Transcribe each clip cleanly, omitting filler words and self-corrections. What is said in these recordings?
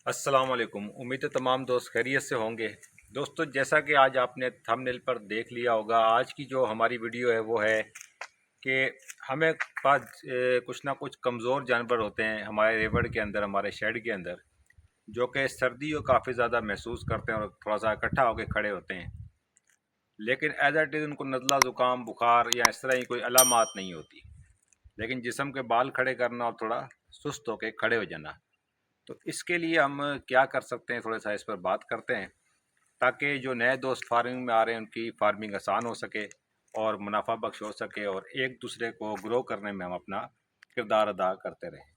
السلام علیکم۔ امید ہے تمام دوست خیریت سے ہوں گے۔ دوستو، جیسا کہ آج آپ نے تھمبنیل پر دیکھ لیا ہوگا، آج کی جو ہماری ویڈیو ہے وہ ہے کہ ہمیں پاس کچھ نہ کچھ کمزور جانور ہوتے ہیں ہمارے ریوڑ کے اندر، ہمارے شیڈ کے اندر، جو کہ سردیوں کافی زیادہ محسوس کرتے ہیں اور تھوڑا سا اکٹھا ہو کے کھڑے ہوتے ہیں، لیکن ایز اٹ از ان کو نزلہ زکام بخار یا اس طرح کی کوئی علامات نہیں ہوتی، لیکن جسم کے بال کھڑے کرنا اور تھوڑا سست ہو کے کھڑے ہو جانا۔ تو اس کے لیے ہم کیا کر سکتے ہیں، تھوڑا سا اس پر بات کرتے ہیں تاکہ جو نئے دوست فارمنگ میں آ رہے ہیں ان کی فارمنگ آسان ہو سکے اور منافع بخش ہو سکے، اور ایک دوسرے کو گرو کرنے میں ہم اپنا کردار ادا کرتے رہیں۔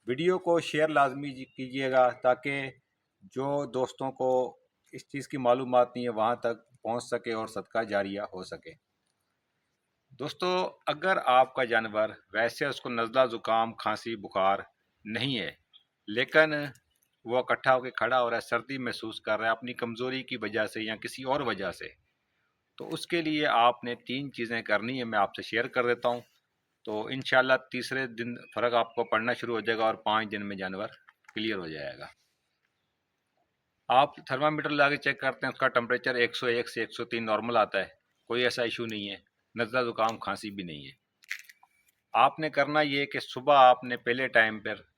ویڈیو کو شیئر لازمی کیجیے گا تاکہ جو دوستوں کو اس چیز کی معلومات نہیں ہے وہاں تک پہنچ سکے اور صدقہ جاریہ ہو سکے۔ دوستو، اگر آپ کا جانور ویسے اس کو نزلہ زکام کھانسی بخار نہیں ہے، لیکن وہ اکٹھا ہو کے کھڑا ہو رہا ہے، سردی محسوس کر رہا ہے اپنی کمزوری کی وجہ سے یا کسی اور وجہ سے، تو اس کے لیے آپ نے 3 چیزیں کرنی ہے، میں آپ سے شیئر کر دیتا ہوں۔ تو انشاءاللہ تیسرے دن فرق آپ کو پڑنا شروع ہو جائے گا اور 5 دن میں جانور کلیئر ہو جائے گا۔ آپ تھرمامیٹر لا کے چیک کرتے ہیں، اس کا ٹمپریچر 101 سے 103 نارمل آتا ہے، کوئی ایسا ایشو نہیں ہے، نزلہ زکام کھانسی بھی نہیں ہے۔ آپ نے کرنا یہ کہ صبح آپ نے پہلے ٹائم پر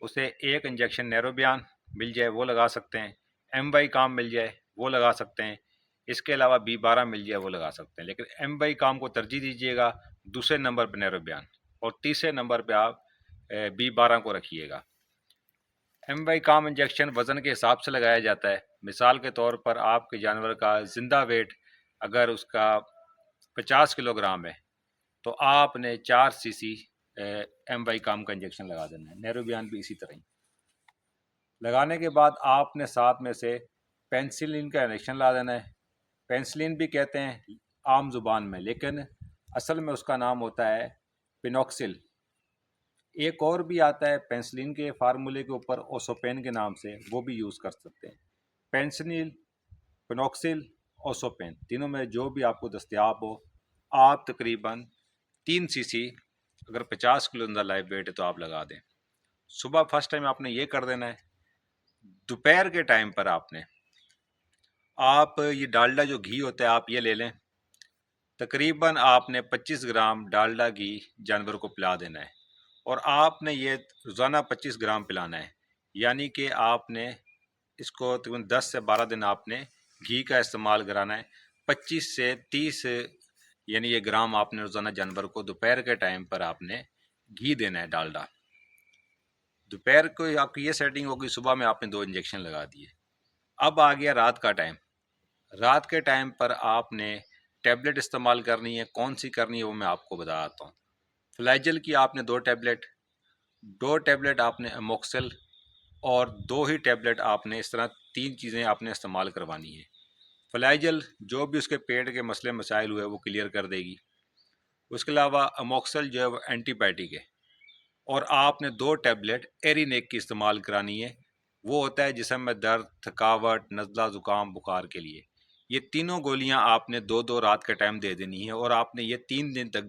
اسے 1 انجیکشن نیروبیان مل جائے وہ لگا سکتے ہیں، ایم وائی کام مل جائے وہ لگا سکتے ہیں، اس کے علاوہ B12 مل جائے وہ لگا سکتے ہیں، لیکن ایم وائی کام کو ترجیح دیجیے گا، دوسرے نمبر پہ نیروبیان، اور تیسرے نمبر پہ آپ B12 کو رکھیے گا۔ ایم وائی کام انجیکشن وزن کے حساب سے لگایا جاتا ہے۔ مثال کے طور پر آپ کے جانور کا زندہ ویٹ اگر اس کا 50 کلو گرام ہے تو آپ نے 4 cc ایم وائی کام کا انجیکشن لگا دینا ہے، نیروبیان بھی اسی طرح ہی۔ لگانے کے بعد آپ نے ساتھ میں سے پینسلین کا انجیکشن لا دینا ہے۔ پینسلین بھی کہتے ہیں عام زبان میں، لیکن اصل میں اس کا نام ہوتا ہے پینوکسل۔ ایک اور بھی آتا ہے پینسلین کے فارمولے کے اوپر اوسوپین کے نام سے، وہ بھی یوز کر سکتے ہیں۔ پینسلین، پینوکسل، اوسوپین، تینوں میں جو بھی آپ کو دستیاب ہو، آپ تقریباً 3 cc اگر 50 کلو اندر لائف ویٹ ہے تو آپ لگا دیں۔ صبح فرسٹ ٹائم آپ نے یہ کر دینا ہے۔ دوپہر کے ٹائم پر آپ یہ ڈالڈا جو گھی ہوتا ہے آپ یہ لے لیں، تقریباً آپ نے 25 گرام ڈالڈا گھی جانور کو پلا دینا ہے، اور آپ نے یہ روزانہ 25 گرام پلانا ہے، یعنی کہ آپ نے اس کو تقریباً 10 سے 12 دن آپ نے گھی کا استعمال کرانا ہے۔ 25 سے 30 یعنی یہ گرام آپ نے روزانہ جانور کو دوپہر کے ٹائم پر آپ نے گھی دینا ہے، ڈالڈا۔ دوپہر کو آپ کی یہ سیٹنگ ہوگی، صبح میں آپ نے 2 انجیکشن لگا دیے۔ اب آ گیا رات کا ٹائم۔ رات کے ٹائم پر آپ نے ٹیبلٹ استعمال کرنی ہے، کون سی کرنی ہے وہ میں آپ کو بتاتا ہوں۔ فلائجل کی آپ نے 2 ٹیبلٹ، 2 ٹیبلٹ آپ نے اموکسل، اور 2 ہی ٹیبلٹ آپ نے، اس طرح 3 چیزیں آپ نے استعمال کروانی ہے۔ فلائجل جو بھی اس کے پیٹ کے مسئلے مسائل ہوئے وہ کلیئر کر دے گی، اس کے علاوہ اموکسل جو ہے وہ اینٹی بائیوٹک ہے، اور آپ نے 2 ٹیبلٹ ایرینیک کی استعمال کرانی ہے، وہ ہوتا ہے جسم میں درد، تھکاوٹ، نزلہ زکام بخار کے لیے۔ یہ تینوں گولیاں آپ نے 2 رات کے ٹائم دے دینی ہے، اور آپ نے یہ 3 دن تک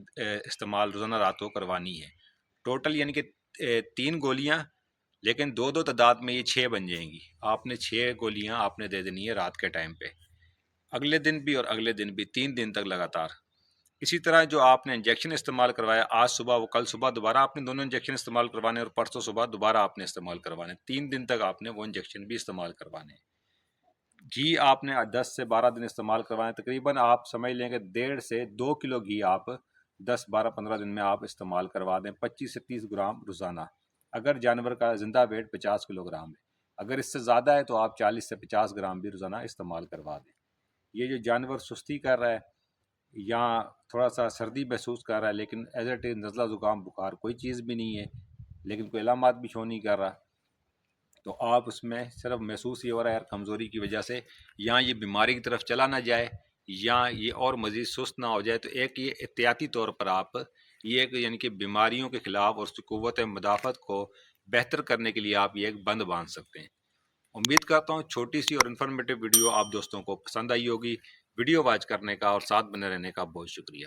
استعمال روزانہ رات کو کروانی ہے۔ ٹوٹل یعنی کہ 3 گولیاں، لیکن 2 تعداد میں یہ 6 بن جائیں گی۔ آپ نے 6 گولیاں آپ نے دے دینی ہے رات کے ٹائم پہ، اگلے دن بھی اور اگلے دن بھی، 3 دن تک لگاتار۔ اسی طرح جو آپ نے انجیکشن استعمال کروایا آج صبح، وہ کل صبح دوبارہ آپ نے دونوں انجیکشن استعمال کروانے، اور پرسوں صبح دوبارہ آپ نے استعمال کروانے، 3 دن تک آپ نے وہ انجیکشن بھی استعمال کروانے۔ گھی آپ نے 10 سے 12 دن استعمال کروانے، تقریباً آپ سمجھ لیں کہ 1.5 سے 2 کلو گھی آپ 10، 12، 15 دن میں آپ استعمال کروا دیں، 25 سے 30 گرام روزانہ، اگر جانور کا زندہ ویٹ 50 کلو گرام ہے۔ اگر اس سے زیادہ ہے تو آپ 40 سے 50 گرام بھی روزانہ استعمال کروا دیں۔ یہ جو جانور سستی کر رہا ہے یا تھوڑا سا سردی محسوس کر رہا ہے، لیکن ایز اٹ از نزلہ زکام بخار کوئی چیز بھی نہیں ہے، لیکن کوئی علامات بھی شو نہیں کر رہا، تو آپ اس میں صرف محسوس یہ ہو رہا ہے کمزوری کی وجہ سے، یا یہ بیماری کی طرف چلا نہ جائے یا یہ اور مزید سست نہ ہو جائے، تو ایک یہ احتیاطی طور پر آپ یہ ایک یعنی کہ بیماریوں کے خلاف اور اس کی قوت مدافعت کو بہتر کرنے کے لیے آپ یہ ایک بند باندھ سکتے ہیں۔ امید کرتا ہوں چھوٹی سی اور انفارمیٹیو ویڈیو آپ دوستوں کو پسند آئی ہوگی۔ ویڈیو واچ کرنے کا اور ساتھ بنے رہنے کا بہت شکریہ۔